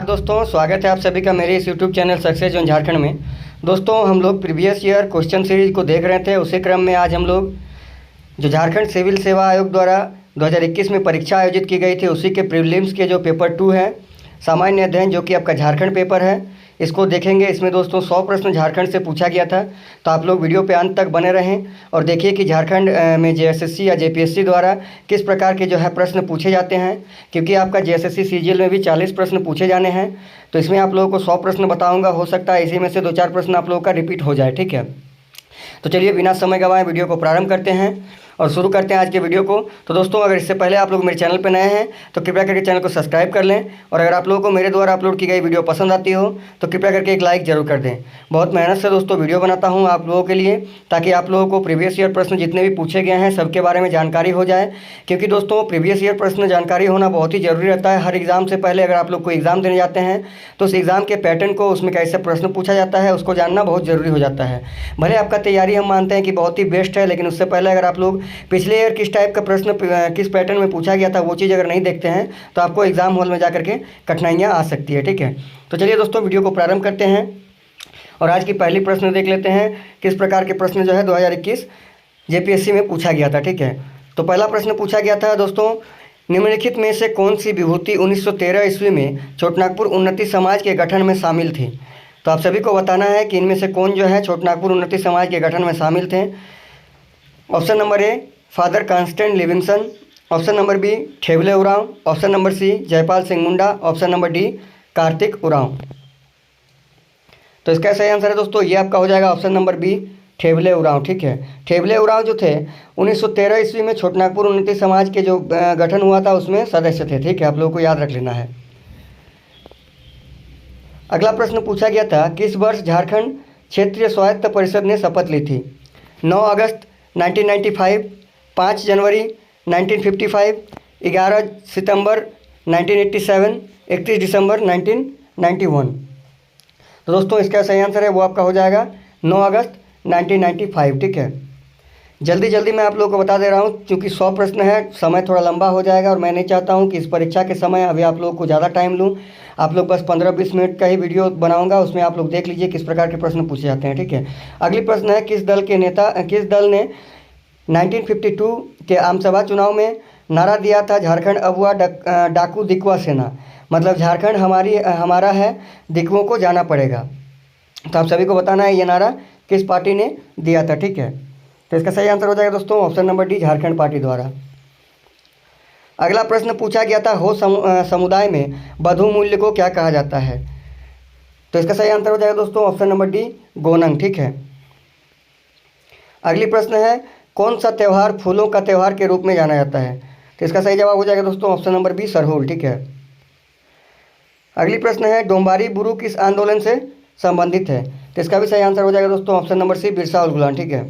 दोस्तों, स्वागत है आप सभी का मेरे इस YouTube channel success zone Jharkhand में। दोस्तों, हम लोग प्रीवियस ईयर क्वेश्चन सीरीज को देख रहे थे। उसी क्रम में आज हम लोग जो झारखंड सिविल सेवा आयोग द्वारा 2021 में परीक्षा आयोजित की गई थी, उसी के प्रीलिम्स के जो पेपर 2 है सामान्य अध्ययन, जो कि आपका झारखंड पेपर है, इसको देखेंगे। इसमें दोस्तों 100 प्रश्न झारखंड से पूछा गया था। तो आप लोग वीडियो पे अंत तक बने रहें और देखिए कि झारखंड में जेएसएससी या जेपीएससी द्वारा किस प्रकार के जो है प्रश्न पूछे जाते हैं। क्योंकि आपका जेएसएससी सीजीएल में भी 40 प्रश्न पूछे जाने हैं, तो इसमें आप लोगों को 100 प्रश्न बताऊँगा। हो सकता है इसी में से 2-4 प्रश्न आप लोगों का रिपीट हो जाए, ठीक है। तो चलिए बिना समय गंवाए वीडियो को प्रारंभ करते हैं और शुरू करते हैं आज के वीडियो को। तो दोस्तों, अगर इससे पहले आप लोग मेरे चैनल पर नए हैं तो कृपया करके चैनल को सब्सक्राइब कर लें, और अगर आप लोगों को मेरे द्वारा अपलोड की गई वीडियो पसंद आती हो तो कृपया करके एक लाइक ज़रूर कर दें। बहुत मेहनत से दोस्तों वीडियो बनाता हूं आप लोगों के लिए, ताकि आप लोगों को प्रीवियस ईयर प्रश्न जितने भी पूछे गए हैं सबके बारे में जानकारी हो जाए। क्योंकि दोस्तों प्रीवियस ईयर प्रश्न जानकारी होना बहुत ही ज़रूरी रहता है। हर एग्ज़ाम से पहले अगर आप लोग कोई एग्ज़ाम देने जाते हैं तो उस एग्ज़ाम के पैटर्न को, उसमें कैसे प्रश्न पूछा जाता है, उसको जानना बहुत ज़रूरी हो जाता है। भले आपका तैयारी हम मानते हैं कि बहुत ही बेस्ट है, लेकिन उससे पहले अगर आप लोग पिछले ईयर किस टाइप का प्रश्न किस पैटर्न में पूछा गया था वो चीज़ अगर नहीं देखते हैं तो आपको एग्जाम हॉल में जा करके कठिनाइयाँ आ सकती है, ठीक है। तो चलिए दोस्तों वीडियो को प्रारंभ करते हैं और आज की पहली प्रश्न देख लेते हैं किस प्रकार के प्रश्न जो है 2021 जेपीएससी में पूछा गया था, ठीक है। तो पहला प्रश्न पूछा गया था दोस्तों, निम्नलिखित में से कौन सी विभूति 1913 ईस्वी में छोटनागपुर उन्नति समाज के गठन में शामिल थी। तो आप सभी को बताना है कि इनमें से कौन जो है छोटनागपुर उन्नति समाज के गठन में शामिल थे। Option number A Father Constant Livingstone, option number B Thebale Oraon, option number C Jaipal Singh Munda, option number D Kartik Oraon. तो इसका सही आंसर है दोस्तों, ये आपका हो जाएगा option number B Thebale Oraon, ठीक है। ठेवले उरांव जो थे 1913 ईस्वी में छोटनागपुर उन्नति समाज के जो गठन हुआ था उसमें सदस्य थे, ठीक है। आप लोगों को याद रख लेना है। अगला प्रश्न पूछा गया था, किस वर्ष झारखंड क्षेत्रीय स्वायत्त परिषद ने शपथ ली थी। 9 अगस्त 1995, 5 जनवरी 1955, 11 सितंबर 1987, 31 दिसंबर 1991। तो दोस्तों इसका सही आंसर है वो आपका हो जाएगा 9 अगस्त 1995, ठीक है। जल्दी मैं आप लोगों को बता दे रहा हूँ, क्योंकि 100 प्रश्न है, समय थोड़ा लंबा हो जाएगा और मैं नहीं चाहता हूँ कि इस परीक्षा के समय अभी आप लोगों को ज़्यादा टाइम लूँ। आप लोग बस 15-20 मिनट का ही वीडियो बनाऊंगा, उसमें आप लोग देख लीजिए किस प्रकार के प्रश्न पूछे जाते हैं, ठीक है। अगली प्रश्न है, किस दल ने 1952 के आमसभा चुनाव में नारा दिया था, झारखंड अगुआ डाकू दिकवा सेना, मतलब झारखंड हमारा है, दिकवों को जाना पड़ेगा। तो आप सभी को बताना है ये नारा किस पार्टी ने दिया था, ठीक है। तो इसका सही आंसर हो जाएगा दोस्तों option number D Jharkhand party द्वारा। अगला प्रश्न पूछा गया था, हो समुदाय में बधू मूल्य को क्या कहा जाता है। तो इसका सही आंसर हो जाएगा दोस्तों ऑप्शन नंबर डी गोनंग, ठीक है। अगली प्रश्न है, कौन सा त्यौहार फूलों का त्यौहार के रूप में जाना जाता है। तो इसका सही जवाब हो जाएगा दोस्तों ऑप्शन नंबर बी सरहुल, ठीक है। अगली प्रश्न है, डोम्बारी बुरु किस आंदोलन से संबंधित है। तो इसका भी सही आंसर हो जाएगा दोस्तों option number C Birsa Ulgulan, ठीक है।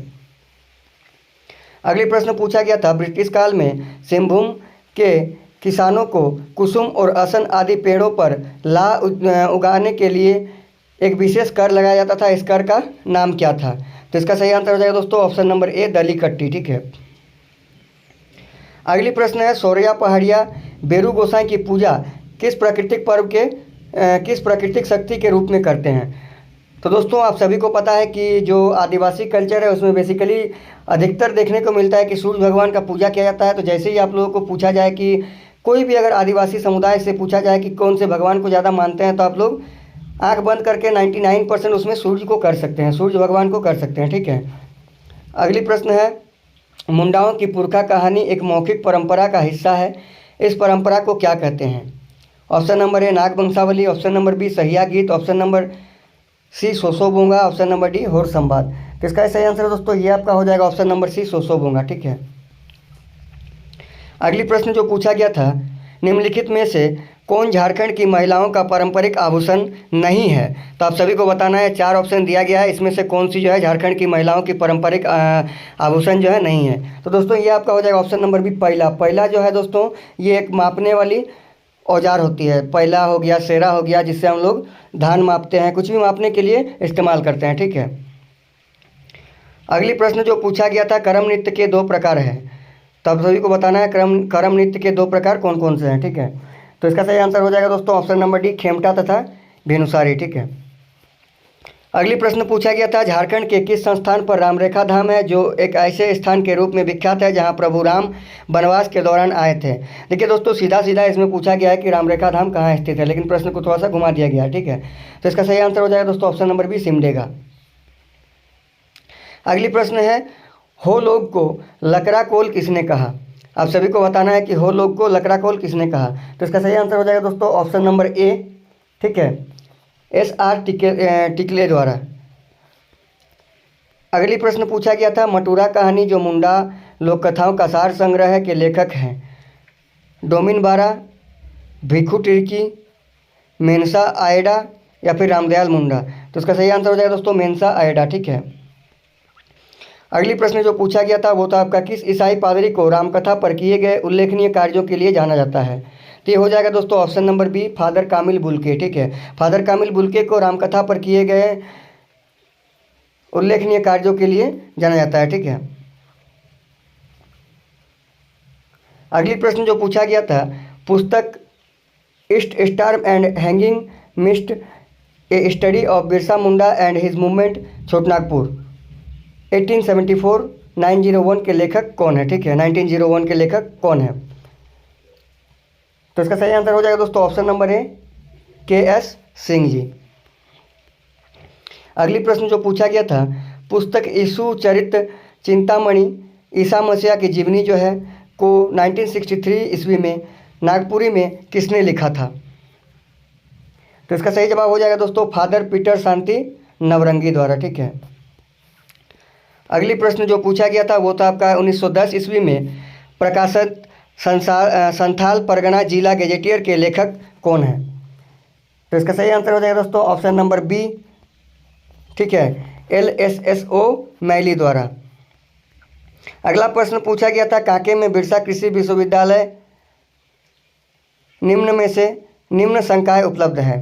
अगली प्रश्न पूछा गया था, ब्रिटिश काल में सिंहभूम के किसानों को कुसुम और असन आदि पेड़ों पर ला उगाने के लिए एक विशेष कर लगाया जाता था, इस कर का नाम क्या था। तो इसका सही आंसर हो जाएगा दोस्तों ऑप्शन नंबर ए दली कट्टी, ठीक है। अगली प्रश्न है, सौरिया पहाड़िया बेरू गोसाई की पूजा किस प्राकृतिक शक्ति के रूप में करते हैं। तो दोस्तों आप सभी को पता है कि जो आदिवासी कल्चर है उसमें बेसिकली अधिकतर देखने को मिलता है कि सूर्य भगवान का पूजा किया जाता है। तो जैसे ही आप लोगों को पूछा जाए कि कोई भी अगर आदिवासी समुदाय से पूछा जाए कि कौन से भगवान को ज़्यादा मानते हैं, तो आप लोग आंख बंद करके 99% उसमें सूर्य को कर सकते हैं, सूर्य भगवान को कर सकते हैं, ठीक है। अगली प्रश्न है, मुंडाओं की पुरखा कहानी एक मौखिक परंपरा का हिस्सा है, इस परंपरा को क्या कहते हैं। ऑप्शन नंबर ए नाग वंशावली, ऑप्शन नंबर बी सहिया गीत, option number C Soso Bonga, option number D होर संवाद। तो इसका सही आंसर दोस्तों ये आपका हो जाएगा ऑप्शन नंबर सी सोसो बोंगा, ठीक है। अगली प्रश्न जो पूछा गया था, निम्नलिखित में से कौन झारखंड की महिलाओं का पारंपरिक आभूषण नहीं है। तो आप सभी को बताना है, 4 ऑप्शन दिया गया है, इसमें से कौन सी जो है झारखंड की महिलाओं की पारंपरिक आभूषण जो है नहीं है। तो दोस्तों ये आपका हो जाएगा ऑप्शन नंबर बी पैला जो है दोस्तों ये एक मापने वाली औजार होती है। पैला हो गया, सेरा हो गया, जिससे हम लोग धान मापते हैं, कुछ भी मापने के लिए इस्तेमाल करते हैं, ठीक है। अगली प्रश्न जो पूछा गया था, करम नृत्य के 2 प्रकार हैं। तो आप सभी को बताना है करम नृत्य के 2 प्रकार कौन कौन से हैं, ठीक है। तो इसका सही आंसर हो जाएगा दोस्तों ऑप्शन नंबर डी, खेमटा तथा भेनुसारी। ठीक है। अगली प्रश्न पूछा गया था, झारखंड के किस संस्थान पर रामरेखा धाम है जो एक ऐसे स्थान के रूप में विख्यात है जहां प्रभु राम वनवास के दौरान आए थे। देखिए दोस्तों, सीधा सीधा इसमें पूछा गया है कि रामरेखा धाम कहाँ स्थित है, लेकिन प्रश्न को थोड़ा सा घुमा दिया गया है। ठीक है। तो इसका सही आंसर हो जाएगा दोस्तों ऑप्शन नंबर बी, सिमडेगा। अगली प्रश्न है, हो लोग को लकड़ा कोल किसने कहा। आप सभी को बताना है कि हो लोग को लकड़ा कोल किसने कहा। तो इसका सही आंसर हो जाएगा दोस्तों ऑप्शन नंबर ए। ठीक है, एस.आर. टिकले द्वारा। अगली प्रश्न पूछा गया था, मटूरा कहानी जो मुंडा लोक कथाओं का सार संग्रह के लेखक हैं डोमिन बारा, भिखू तिर्की, मेनसा आयडा या फिर रामदयाल मुंडा। तो इसका सही आंसर हो जाएगा दोस्तों मेनसा आयडा। ठीक है। अगली प्रश्न जो पूछा गया था वो था आपका, किस ईसाई पादरी को रामकथा पर किए गए उल्लेखनीय कार्यों के लिए जाना जाता है। तो ये हो जाएगा दोस्तों option number B, Father Kamil Bulcke. ठीक है, फादर कामिल बुल्के को रामकथा पर किए गए उल्लेखनीय कार्यों के लिए जाना जाता है। ठीक है। अगली प्रश्न जो पूछा गया था, पुस्तक east star and hanging mist A study of Birsa Munda and his movement Chhotanagpur 1874 901 के लेखक कौन है। ठीक है, 1901 के लेखक कौन है। तो इसका सही आंसर हो जाएगा दोस्तों option number A, K S. Singh ji. अगली प्रश्न जो पूछा गया था, पुस्तक यीशु चरित चिंतामणि ईसा मसीह की जीवनी जो है को 1963 ईस्वी में नागपुरी में किसने लिखा था। तो इसका सही जवाब हो जाएगा दोस्तों फादर पीटर शांति नवरंगी द्वारा। ठीक है। अगली प्रश्न जो पूछा गया था वो था आपका 1910 ईस्वी में प्रकाशित संथाल परगना जिला गेजेटियर के लेखक कौन है। तो इसका सही आंसर हो जाएगा दोस्तों ऑप्शन नंबर बी। ठीक है, LSSO मैली द्वारा। अगला प्रश्न पूछा गया था, कांके में बिरसा कृषि विश्वविद्यालय निम्न में से निम्न संकाय उपलब्ध है।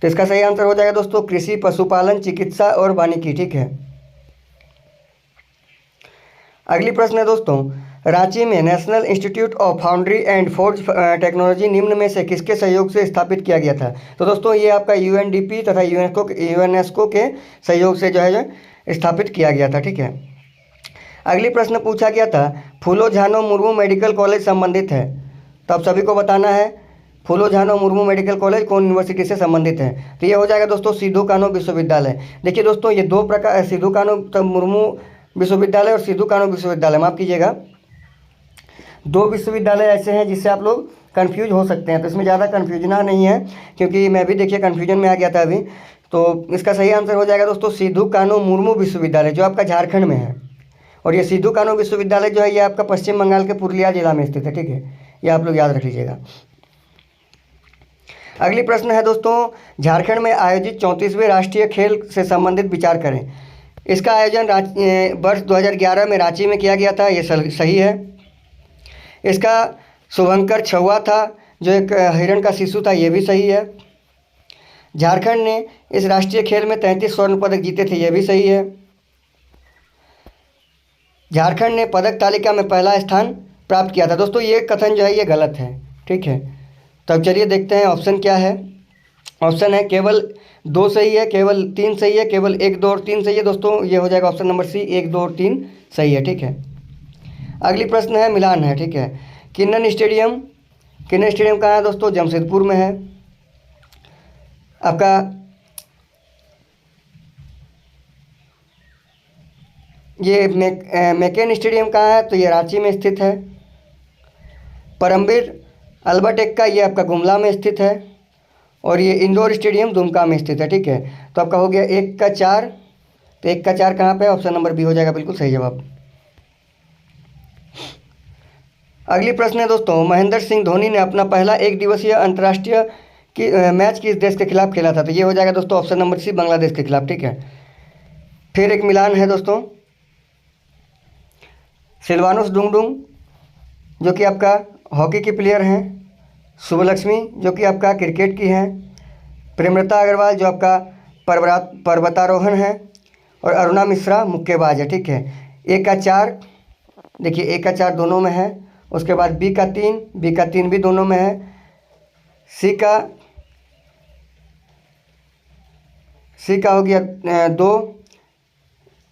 तो इसका सही आंसर हो जाएगा दोस्तों कृषि, पशुपालन, चिकित्सा और वानिकी। ठीक है। अगली प्रश्न है दोस्तों, रांची में national institute of foundry and forge technology निम्न में से किसके सहयोग से स्थापित किया गया था। तो दोस्तों ये आपका UNDP तथा यूनेस्को के सहयोग से जो है स्थापित किया गया था। ठीक है। अगली प्रश्न पूछा गया था, फूलो झानो मुर्मू मेडिकल कॉलेज संबंधित है। तो आप सभी को बताना है फूलो झानो मुर्मू मेडिकल कॉलेज कौन यूनिवर्सिटी से संबंधित है। तो ये हो जाएगा दोस्तों सिद्धू कान्हू विश्वविद्यालय। देखिए दोस्तों, ये दो प्रकार, सिद्धू कान्हू मुर्मू विश्वविद्यालय और सिद्धू कान्हू विश्वविद्यालय, माफ़ कीजिएगा, दो विश्वविद्यालय ऐसे हैं जिससे आप लोग कंफ्यूज हो सकते हैं। तो इसमें ज़्यादा कन्फ्यूजना नहीं है, क्योंकि मैं भी देखिए कन्फ्यूजन में आ गया था अभी। तो इसका सही आंसर हो जाएगा दोस्तों सिद्धू कान्हू मुर्मू विश्वविद्यालय, जो आपका झारखंड में है। और ये सिद्धू कान्हू विश्वविद्यालय जो है ये आपका पश्चिम बंगाल के पुरुलिया जिला में स्थित है। ठीक है, ये आप लोग याद रख लीजिएगा। अगली प्रश्न है दोस्तों, झारखंड में आयोजित 34वें राष्ट्रीय खेल से संबंधित विचार करें। इसका आयोजन वर्ष 2011 में रांची में किया गया था, ये सही है। इसका शुभंकर छुआ था जो एक हिरण का शिशु था, ये भी सही है। झारखंड ने इस राष्ट्रीय खेल में 33 स्वर्ण पदक जीते थे, ये भी सही है। झारखंड ने पदक तालिका में पहला स्थान प्राप्त किया था। दोस्तों ये कथन जो है ये गलत है। ठीक है, तो अब चलिए देखते हैं ऑप्शन क्या है। ऑप्शन है केवल 2 सही है, केवल 3 सही है, केवल 1, 2 और 3 सही है। दोस्तों ये हो जाएगा ऑप्शन नंबर सी, 1, 2 और 3 सही है। ठीक है। अगली प्रश्न है मिलान है। ठीक है, किन्नन स्टेडियम कहाँ है दोस्तों, जमशेदपुर में है। आपका ये मैकेन स्टेडियम कहाँ है, तो ये रांची में स्थित है। परमवीर अल्बर्ट का ये आपका गुमला में स्थित है। और ये इंडोर स्टेडियम दुमका में स्थित है। ठीक है, तो आपका हो गया 1 का 4। तो 1 का 4 कहाँ पे, ऑप्शन नंबर बी हो जाएगा बिल्कुल सही जवाब। अगली प्रश्न है दोस्तों, महेंद्र सिंह धोनी ने अपना पहला एक दिवसीय अंतर्राष्ट्रीय मैच किस देश के खिलाफ खेला था। तो ये हो जाएगा दोस्तों ऑप्शन नंबर सी, बांग्लादेश के खिलाफ। ठीक है। फिर एक मिलान है दोस्तों, सिल्वानुस डुंगडुंग जो कि आपका हॉकी की प्लेयर हैं, शुभलक्ष्मी जो कि आपका क्रिकेट की हैं, प्रेमलता अग्रवाल जो आपका पर्वतारोहण है, और अरुणा मिश्रा मुक्केबाज है। ठीक है, 1 का 4 देखिए 1 का 4 दोनों में है। उसके बाद बी का 3 भी दोनों में है। सी का हो गया 2।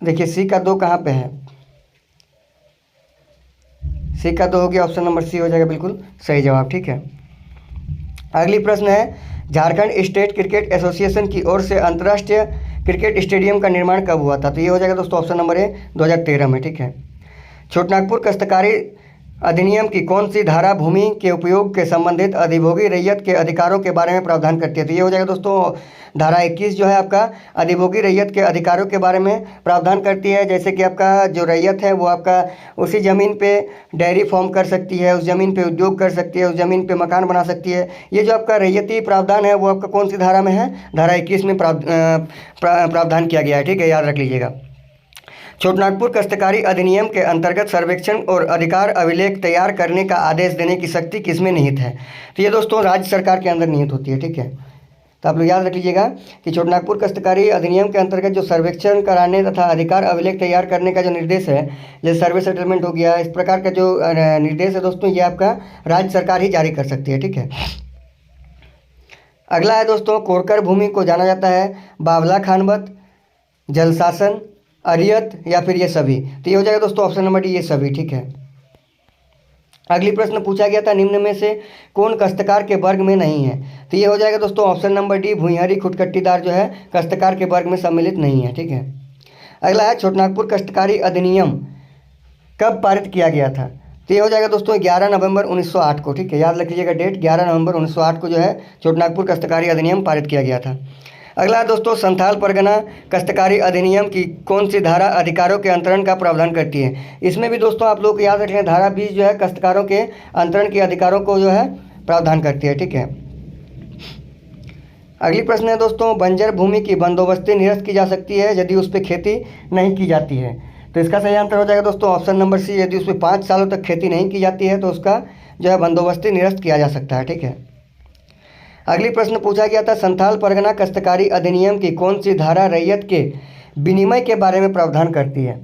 देखिए सी का 2 कहाँ पे है, सी का 2 हो गया, ऑप्शन नंबर सी हो जाएगा बिल्कुल सही जवाब। ठीक है, अगली प्रश्न है झारखंड स्टेट क्रिकेट एसोसिएशन की ओर से अंतर्राष्ट्रीय क्रिकेट स्टेडियम का निर्माण कब हुआ था? तो ये हो जाएगा दोस्तों ऑप्शन नंबर ए 2013 में। ठीक है, छोटनागपुर काश्तकारी अधिनियम की कौन सी धारा भूमि के उपयोग के संबंधित अधिभोगी रैयत के अधिकारों के बारे में प्रावधान करती है? तो ये हो जाएगा दोस्तों धारा 21 जो है आपका अधिभोगी रैयत के अधिकारों के बारे में प्रावधान करती है। जैसे कि आपका जो रैयत है वो आपका उसी ज़मीन पे डेयरी फार्म कर सकती है, उस ज़मीन पे उद्योग कर सकती है, उस ज़मीन पे मकान बना सकती है। ये जो आपका रैयती प्रावधान है वो आपका कौन सी धारा में है? धारा 21 में प्रावधान किया गया है। ठीक है, याद रख लीजिएगा। छोटनागपुर काश्तकारी अधिनियम के अंतर्गत सर्वेक्षण और अधिकार अभिलेख तैयार करने का आदेश देने की शक्ति किसमें निहित है? तो ये दोस्तों राज्य सरकार के अंदर निहित होती है। ठीक है, तो आप लोग याद रख लीजिएगा कि छोटनागपुर काश्तकारी अधिनियम के अंतर्गत जो सर्वेक्षण कराने तथा अधिकार अभिलेख तैयार करने का जो निर्देश है, जैसे सर्वे सेटलमेंट हो गया, इस प्रकार का जो निर्देश है दोस्तों ये आपका राज्य सरकार ही जारी कर सकती है। ठीक है, अगला है दोस्तों कोरकर भूमि को जाना जाता है बावला खानवत, जल शासन, अरियत या फिर ये सभी? तो ये हो जाएगा दोस्तों ऑप्शन नंबर डी ये सभी। ठीक है, अगली प्रश्न पूछा गया था निम्न में से कौन काश्तकार के वर्ग में नहीं है? तो ये हो जाएगा दोस्तों ऑप्शन नंबर डी भुइयारी खुटकट्टीदार जो है काश्तकार के वर्ग में सम्मिलित नहीं है। ठीक है, अगला है छोटनागपुर काश्तकारी अधिनियम कब पारित किया गया था? तो ये हो जाएगा दोस्तों 11 नवंबर 1908 को। ठीक है, याद रख लीजिएगा डेट, 11 नवंबर 1908 को जो है छोटनागपुर काश्तकारी अधिनियम पारित किया गया था। अगला दोस्तों संथाल परगना काश्तकारी अधिनियम की कौन सी धारा अधिकारों के अंतरण का प्रावधान करती है? इसमें भी दोस्तों आप लोग को याद रखें धारा 20 जो है काश्तकारों के अंतरण के अधिकारों को जो है प्रावधान करती है। ठीक है, अगली प्रश्न है दोस्तों बंजर भूमि की बंदोबस्ती निरस्त की जा सकती है यदि उस पर खेती नहीं की जाती है? तो इसका सही आंसर हो जाएगा दोस्तों ऑप्शन नंबर सी, यदि उस पर 5 सालों तक खेती नहीं की जाती है तो उसका जो है बंदोबस्ती निरस्त किया जा सकता है। ठीक है, अगली प्रश्न पूछा गया था संथाल परगना काश्तकारी अधिनियम की कौन सी धारा रैयत के विनिमय के बारे में प्रावधान करती है?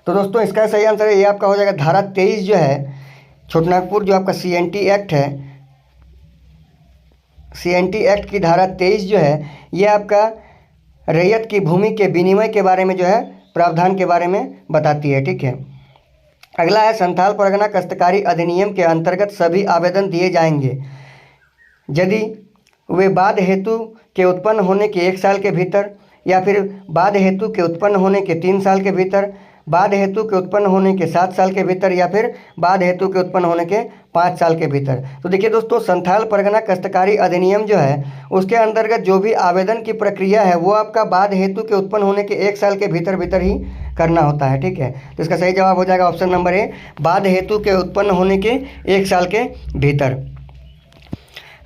तो दोस्तों इसका सही आंसर है ये आपका हो जाएगा धारा 23 जो है छोटनागपुर जो आपका CNT एक्ट है, CNT एक्ट की धारा 23 जो है ये आपका रैयत की भूमि के विनिमय के बारे में जो है प्रावधान के बारे में बताती है। ठीक है, अगला है संथाल परगना काश्तकारी अधिनियम के अंतर्गत सभी आवेदन दिए जाएंगे यदि वे बाद हेतु के उत्पन्न होने के 1 साल के भीतर या फिर बाद हेतु के उत्पन्न होने के 3 साल के भीतर, बाद हेतु के उत्पन्न होने के 7 साल के भीतर या फिर बाद हेतु के उत्पन्न होने के 5 साल के भीतर। तो देखिए दोस्तों संथाल परगना काश्तकारी अधिनियम जो है उसके अंतर्गत जो भी आवेदन की प्रक्रिया है वो आपका बाद हेतु के उत्पन्न होने के 1 साल के भीतर भीतर ही करना होता है। ठीक है, तो इसका सही जवाब हो जाएगा ऑप्शन नंबर ए बाद हेतु के उत्पन्न होने के 1 साल के भीतर।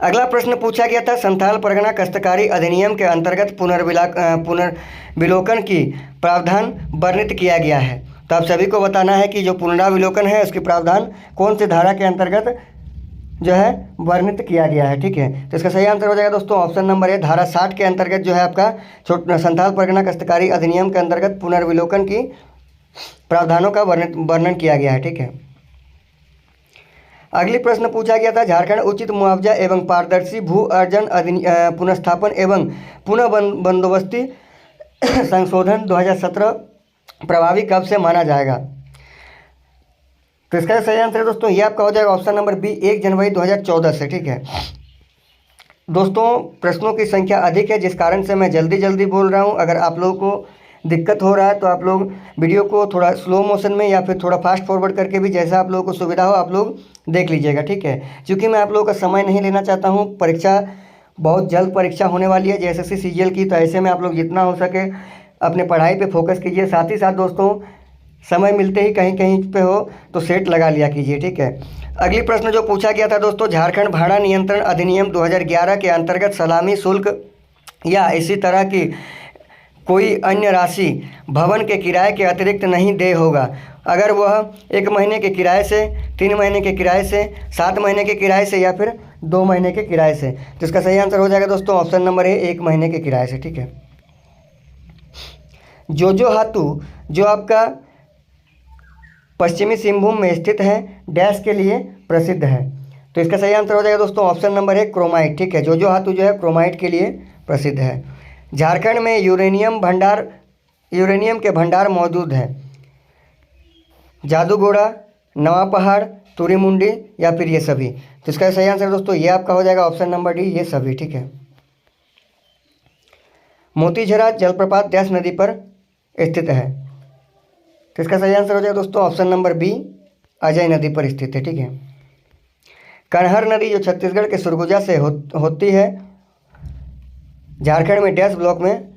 अगला प्रश्न पूछा गया था संथाल परगना काश्तकारी अधिनियम के अंतर्गत पुनर्विलोकन की प्रावधान वर्णित किया गया है। तो आप सभी को बताना है कि जो पुनराविलोकन है उसकी प्रावधान कौन सी धारा के अंतर्गत जो है वर्णित किया गया है। ठीक है, तो इसका सही आंसर हो जाएगा दोस्तों ऑप्शन नंबर ए धारा 60 के अंतर्गत जो है आपका संथाल परगना काश्तकारी अधिनियम के अंतर्गत पुनर्विलोकन की प्रावधानों का वर्णन किया गया है। ठीक है, अगली प्रश्न पूछा गया था झारखंड उचित मुआवजा एवं पारदर्शी भू अर्जन पुनर्स्थापन एवं पुनः बंदोबस्ती संशोधन 2017 प्रभावी कब से माना जाएगा? तो इसका सही आंसर दोस्तों ये आपका हो जाएगा ऑप्शन नंबर बी 1 जनवरी 2014 से। ठीक है दोस्तों, प्रश्नों की संख्या अधिक है जिस कारण से मैं जल्दी बोल रहा हूँ। अगर आप लोगों को दिक्कत हो रहा है तो आप लोग वीडियो को थोड़ा स्लो मोशन में या फिर थोड़ा फास्ट फॉरवर्ड करके भी जैसा आप लोगों को सुविधा हो आप लोग देख लीजिएगा। ठीक है, क्योंकि मैं आप लोगों का समय नहीं लेना चाहता हूँ, परीक्षा बहुत जल्द परीक्षा होने वाली है JSSC CGL की, तो ऐसे में आप लोग जितना हो सके अपने पढ़ाई पे फोकस कीजिए। साथ ही साथ दोस्तों समय मिलते ही कहीं कहीं पे हो तो सेट लगा लिया कीजिए। ठीक है, अगली प्रश्न जो पूछा गया था दोस्तों झारखंड भाड़ा नियंत्रण अधिनियम 2011 के अंतर्गत सलामी शुल्क या इसी तरह की कोई अन्य राशि भवन के किराए के अतिरिक्त नहीं देय होगा अगर वह 1 महीने के किराए से, 3 महीने के किराए से, 7 महीने के किराए से या फिर 2 महीने के किराए से। तो इसका सही आंसर हो जाएगा दोस्तों ऑप्शन नंबर ए 1 महीने के किराए से। ठीक है, जोजोहातु जो आपका पश्चिमी सिंहभूम में स्थित है डैश के लिए प्रसिद्ध है? तो इसका सही आंसर हो जाएगा दोस्तों ऑप्शन नंबर है क्रोमाइट। ठीक है, जो धातु जो है क्रोमाइट के लिए प्रसिद्ध है। झारखंड में यूरेनियम के भंडार मौजूद है। जादूगोड़ा, नवापहाड़, तुरीमुंडी या फिर ये सभी। तो इसका सही आंसर दोस्तों ये आपका हो जाएगा ऑप्शन नंबर डी, ये सभी। ठीक है, मोतीझरा जलप्रपात डैश नदी पर स्थित है। तो इसका सही आंसर हो जाएगा दोस्तों ऑप्शन नंबर बी, अजय नदी पर स्थित है। ठीक है, कनहर नदी जो छत्तीसगढ़ के सुरगुजा से होती है, झारखंड में डैश ब्लॉक में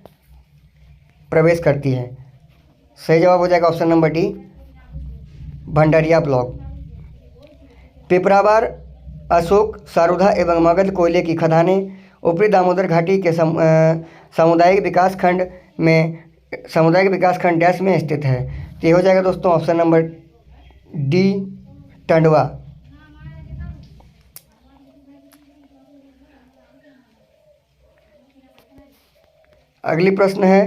प्रवेश करती है। सही जवाब हो जाएगा option number D, Bhandaria block. Piparwar, Ashok, Sarudha एवं मगध कोयले की खदानें ऊपरी दामोदर घाटी के सामुदायिक विकास खंड डैश में स्थित है। तो ये हो जाएगा दोस्तों ऑप्शन नंबर डी, टंडवा। अगली प्रश्न है,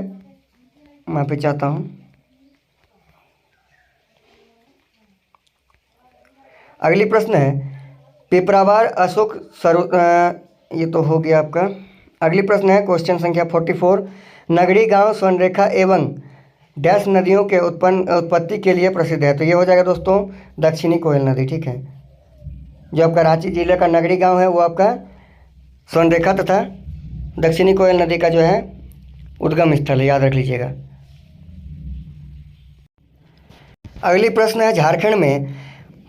मैं पे चाहता हूँ, अगली प्रश्न है पिपरावार, अशोक, ये तो हो गया आपका। अगली प्रश्न है क्वेश्चन संख्या 44, नगरी गांव स्वर्णरेखा एवं डैश नदियों के उत्पत्ति के लिए प्रसिद्ध है। तो ये हो जाएगा दोस्तों दक्षिणी कोयल नदी। ठीक है, जो आपका रांची जिले का नगरी गांव है वो आपका स्वर्णरेखा तथा दक्षिणी कोयल नदी का जो है उद्गम स्थल है, याद रख लीजिएगा। अगली प्रश्न है झारखंड में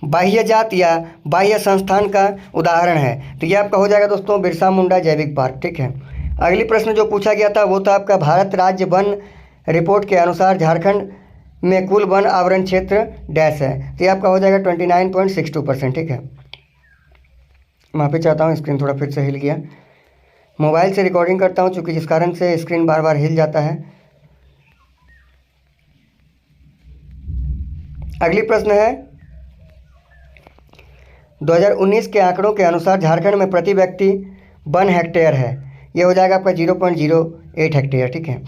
बाह्य जात या बाह्य संस्थान का उदाहरण है। तो ये आपका हो जाएगा दोस्तों बिरसा मुंडा जैविक पार्क। ठीक है, अगली प्रश्न जो पूछा गया था वो था आपका भारत राज्य वन रिपोर्ट के अनुसार झारखंड में कुल वन आवरण क्षेत्र डैश है। तो ये आपका हो जाएगा 29.62%। ठीक है, माफ़ी चाहता हूँ, स्क्रीन थोड़ा फिर से हिल गया। मोबाइल से रिकॉर्डिंग करता हूँ चूँकि जिस कारण से स्क्रीन बार बार हिल जाता है। अगली प्रश्न है 2019 के आंकड़ों के अनुसार झारखंड में प्रति व्यक्ति 1 हेक्टेयर है। ये हो जाएगा आपका 0.08 हेक्टेयर। ठीक है,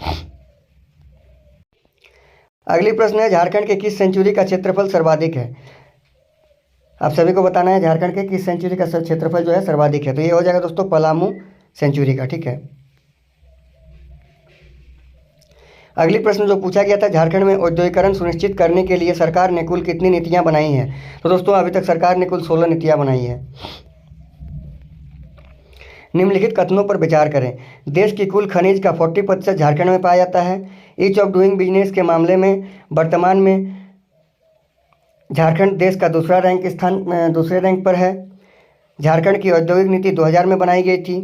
अगली प्रश्न है झारखंड के किस सेंचुरी का क्षेत्रफल सर्वाधिक है। आप सभी को बताना है झारखंड के किस सेंचुरी का क्षेत्रफल जो है सर्वाधिक है। तो ये हो जाएगा दोस्तों पलामू सेंचुरी का। ठीक है, अगली प्रश्न जो पूछा गया था झारखंड में औद्योगिकरण सुनिश्चित करने के लिए सरकार ने कुल कितनी नीतियां बनाई हैं। तो दोस्तों अभी तक सरकार ने कुल 16 नीतियां बनाई है। निम्नलिखित कथनों पर विचार करें। देश की कुल खनिज का 40% झारखंड में पाया जाता है। ईज ऑफ डूइंग बिजनेस के मामले में वर्तमान में झारखंड देश का दूसरे रैंक पर है। झारखंड की औद्योगिक नीति 2000 में बनाई गई थी।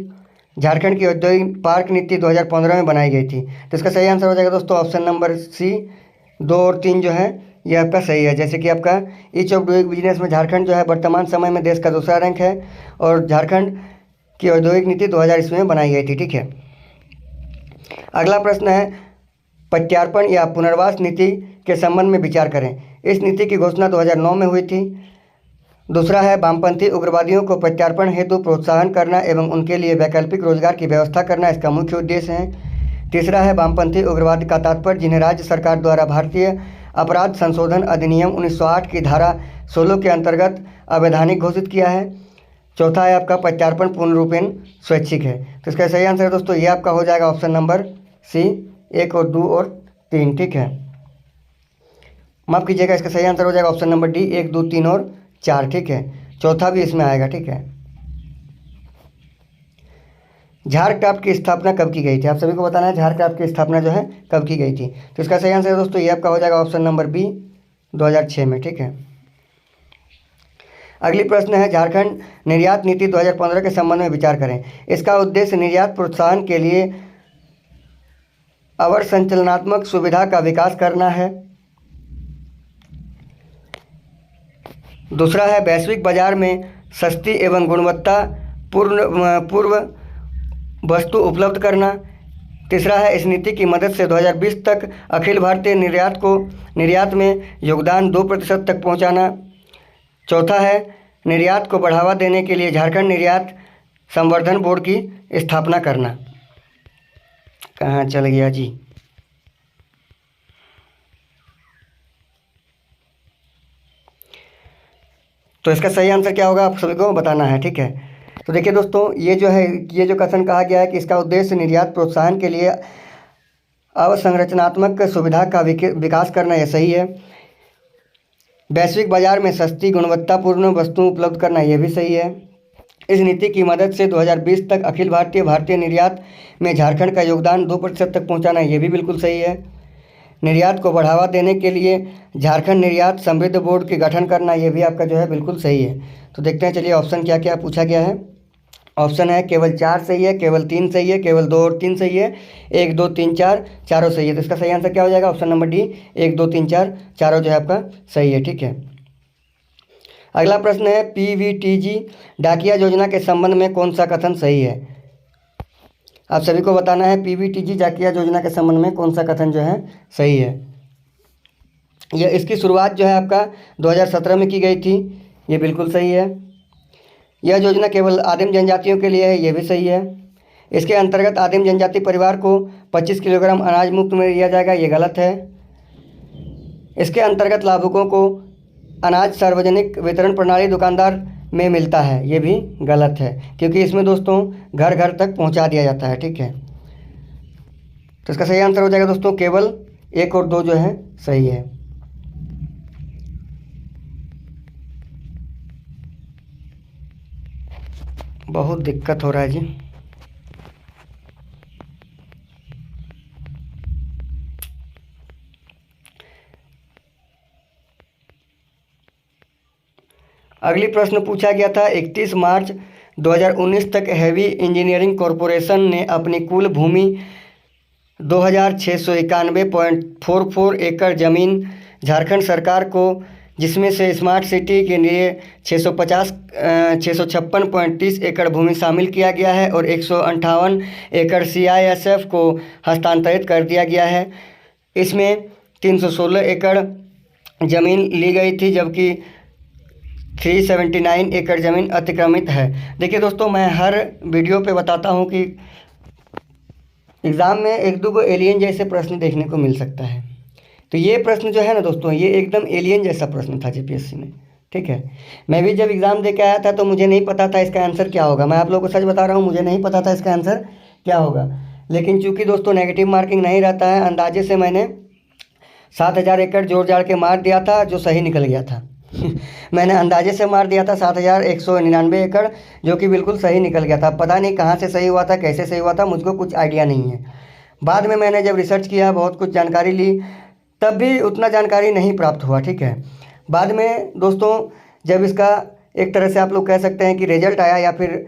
झारखंड की औद्योगिक पार्क नीति 2015 में बनाई गई थी। तो इसका सही आंसर हो जाएगा दोस्तों ऑप्शन नंबर सी, 2 और 3 जो है ये आपका सही है। जैसे कि आपका ईच ऑफ डूइंग बिजनेस में झारखंड जो है वर्तमान समय में देश का दूसरा रैंक है और झारखंड की औद्योगिक नीति 2000 ईस्वी में बनाई गई थी। ठीक है, अगला प्रश्न है प्रत्यार्पण या पुनर्वास नीति के संबंध में विचार करें। इस नीति की घोषणा 2009 में हुई थी। दूसरा है वामपंथी उग्रवादियों को प्रत्यार्पण हेतु प्रोत्साहन करना एवं उनके लिए वैकल्पिक रोजगार की व्यवस्था करना इसका मुख्य उद्देश्य है। तीसरा है वामपंथी उग्रवाद का तात्पर्य जिन्हें राज्य सरकार द्वारा भारतीय अपराध संशोधन अधिनियम 1908 की धारा 16 के अंतर्गत अवैधानिक घोषित किया है। चौथा है आपका प्रत्यार्पण पूर्ण रूपेण स्वैच्छिक है। तो इसका सही आंसर दोस्तों ये आपका हो जाएगा ऑप्शन नंबर सी, 1 और 2 और 3। ठीक है, माफ़ कीजिएगा, इसका सही आंसर हो जाएगा ऑप्शन नंबर डी, 1, 2, 3 और 4। ठीक है, चौथा भी इसमें आएगा। ठीक है, झारक्राफ्ट की स्थापना कब की गई थी। आप सभी को बताना है झारक्राफ्ट की स्थापना जो है कब की गई थी। तो इसका सही आंसर दोस्तों ये आपका हो जाएगा ऑप्शन नंबर बी, 2006 में। ठीक है, अगली प्रश्न है झारखंड निर्यात नीति 2015 के संबंध में विचार करें। इसका उद्देश्य निर्यात प्रोत्साहन के लिए अवर संचालनात्मक सुविधा का विकास करना है। दूसरा है वैश्विक बाजार में सस्ती एवं गुणवत्ता पूर्व वस्तु उपलब्ध करना। तीसरा है इस नीति की मदद से 2020 तक अखिल भारतीय निर्यात में योगदान 2% तक पहुंचाना। चौथा है निर्यात को बढ़ावा देने के लिए झारखंड निर्यात संवर्धन बोर्ड की स्थापना करना। कहाँ चल गया जी। तो इसका सही आंसर क्या होगा आप सभी को बताना है, ठीक है। तो देखिए दोस्तों, ये जो है, ये जो कथन कहा गया है कि इसका उद्देश्य निर्यात प्रोत्साहन के लिए अवसंरचनात्मक सुविधा का विकास करना, यह सही है। वैश्विक बाजार में सस्ती गुणवत्तापूर्ण वस्तुएं उपलब्ध करना, यह भी सही है। इस नीति की मदद से 2020 तक अखिल भारतीय निर्यात में झारखंड का योगदान 2% तक पहुंचाना, यह भी बिल्कुल सही है। निर्यात को बढ़ावा देने के लिए झारखंड निर्यात समृद्ध बोर्ड के गठन करना, यह भी आपका जो है बिल्कुल सही है। तो देखते हैं, चलिए ऑप्शन क्या क्या पूछा गया है। ऑप्शन है केवल 4 सही है, केवल 3 सही है, केवल 2 और 3 सही है, 1 2 3 4 चारों सही है। तो इसका सही आंसर क्या हो जाएगा? ऑप्शन नंबर डी, 1 2 3 4 चारों जो है आपका सही है, ठीक है। अगला प्रश्न है पीवीटीजी डाकिया योजना के संबंध में कौन सा कथन सही है? आप सभी को बताना है पीवीटीजी डाकिया योजना के संबंध में कौन सा कथन जो है सही है। यह इसकी शुरुआत जो है आपका 2017 में की गई थी, ये बिल्कुल सही है। यह योजना केवल आदिम जनजातियों के लिए है, ये भी सही है। इसके अंतर्गत आदिम जनजाति परिवार को 25 किलोग्राम अनाज मुफ्त में दिया जाएगा, ये गलत है। इसके अंतर्गत लाभुकों को अनाज सार्वजनिक वितरण प्रणाली दुकानदार में मिलता है, ये भी गलत है, क्योंकि इसमें दोस्तों घर घर तक पहुंचा दिया जाता है, ठीक है। तो इसका सही आंसर हो जाएगा दोस्तों केवल 1 और 2 जो है सही है। बहुत दिक्कत हो रहा है जी। अगली प्रश्न पूछा गया था 31 मार्च 2019 तक हैवी इंजीनियरिंग कॉरपोरेशन ने अपनी कुल भूमि 2691.44 एकड़ ज़मीन झारखंड सरकार को, जिसमें से स्मार्ट सिटी के लिए 656.30 एकड़ भूमि शामिल किया गया है और 158 एकड़ CISF को हस्तांतरित कर दिया गया है। इसमें 316 एकड़ ज़मीन ली गई थी, जबकि 379 एकड़ ज़मीन अतिक्रमित है। देखिए दोस्तों, मैं हर वीडियो पे बताता हूँ कि एग्ज़ाम में 1 2 को एलियन जैसे प्रश्न देखने को मिल सकता है। तो ये प्रश्न जो है ना दोस्तों, ये एकदम एलियन जैसा प्रश्न था जीपीएससी में, ठीक है। मैं भी जब एग्ज़ाम दे के आया था तो मुझे नहीं पता था इसका आंसर क्या होगा। मैं आप लोगों को सच बता रहा हूँ, मुझे नहीं पता था इसका आंसर क्या होगा। लेकिन चूँकि दोस्तों नेगेटिव मार्किंग नहीं रहता है, अंदाजे से मैंने 7000 एकड़ जोड़ जाड़ के मार दिया था, जो सही निकल गया था। मैंने अंदाजे से मार दिया था 7199 एकड़, जो कि बिल्कुल सही निकल गया था। पता नहीं कहाँ से सही हुआ था, कैसे सही हुआ था, मुझको कुछ आइडिया नहीं है। बाद में मैंने जब रिसर्च किया, बहुत कुछ जानकारी ली, तब भी उतना जानकारी नहीं प्राप्त हुआ, ठीक है। बाद में दोस्तों जब इसका एक तरह से आप लोग कह सकते हैं कि रिजल्ट आया, या फिर